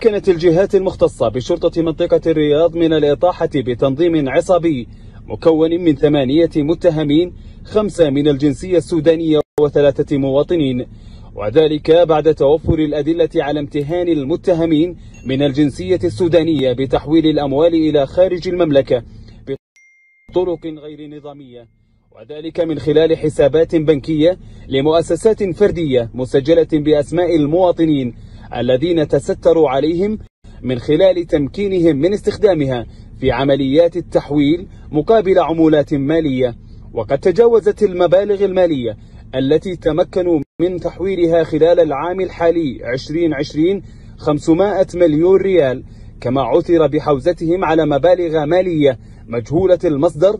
تمكنت الجهات المختصة بشرطة منطقة الرياض من الإطاحة بتنظيم عصابي مكون من 8 متهمين، 5 من الجنسية السودانية و3 مواطنين، وذلك بعد توفر الأدلة على امتهان المتهمين من الجنسية السودانية بتحويل الأموال إلى خارج المملكة بطرق غير نظامية، وذلك من خلال حسابات بنكية لمؤسسات فردية مسجلة بأسماء المواطنين الذين تستروا عليهم من خلال تمكينهم من استخدامها في عمليات التحويل مقابل عمولات مالية. وقد تجاوزت المبالغ المالية التي تمكنوا من تحويلها خلال العام الحالي 2020 500 مليون ريال، كما عثر بحوزتهم على مبالغ مالية مجهولة المصدر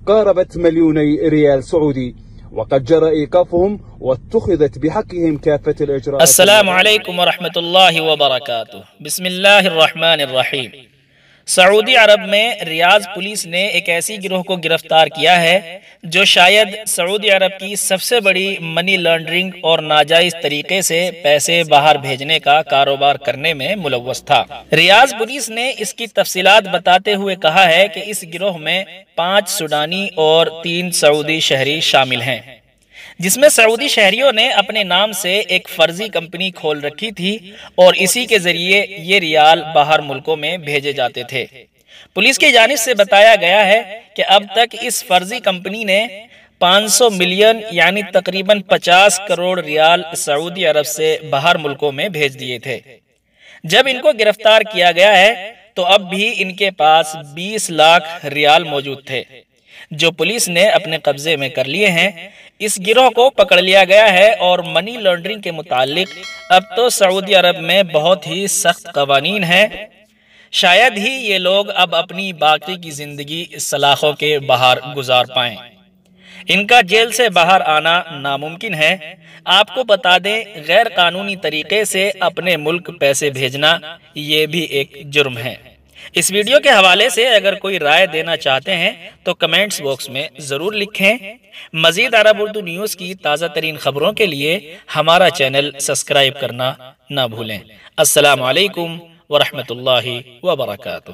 قاربت 2 مليون ريال سعودي، وقد جرى إيقافهم واتخذت بحقهم كافة الإجراءات. السلام علیکم ورحمۃ اللہ وبرکاتہ۔ بسم اللہ الرحمن الرحیم۔ سعودی عرب میں ریاض پولیس نے ایک ایسی گروہ کو گرفتار کیا ہے جو شاید سعودی عرب کی سب سے بڑی منی لانڈرنگ اور ناجائز طریقے سے پیسے باہر بھیجنے کا کاروبار کرنے میں ملوث تھا۔ ریاض پولیس نے اس کی تفصیلات بتاتے ہوئے کہا ہے کہ اس گروہ میں 5 سوڈانی اور 3 سعودی شہری شامل ہیں، جس میں سعودی شہریوں نے اپنے نام سے ایک فرضی کمپنی کھول رکھی تھی اور اسی کے ذریعے یہ ریال باہر ملکوں میں بھیجے جاتے تھے۔ پولیس کی جانب سے بتایا گیا ہے کہ اب تک اس فرضی کمپنی نے 500 ملین یعنی تقریباً 50 کروڑ ریال سعودی عرب سے باہر ملکوں میں بھیج دیے تھے۔ جب ان کو گرفتار کیا گیا ہے تو اب بھی ان کے پاس 20 لاکھ ریال موجود تھے جو پولیس نے اپنے قبضے میں کر لیے ہیں۔ اس گروہ کو پکڑ لیا گیا ہے اور منی لانڈرنگ کے متعلق اب تو سعودی عرب میں بہت ہی سخت قوانین ہیں۔ شاید ہی یہ لوگ اب اپنی باقی کی زندگی سلاخوں کے باہر گزار پائیں۔ ان کا جیل سے باہر آنا ناممکن ہے۔ آپ کو بتا دیں، غیر قانونی طریقے سے اپنے ملک پیسے بھیجنا یہ بھی ایک جرم ہے۔ اس ویڈیو کے حوالے سے اگر کوئی رائے دینا چاہتے ہیں تو کمنٹس باکس میں ضرور لکھیں۔ مزید عرب اردو نیوز کی تازہ ترین خبروں کے لیے ہمارا چینل سبسکرائب کرنا نہ بھولیں۔ السلام علیکم ورحمۃ اللہ وبرکاتہ۔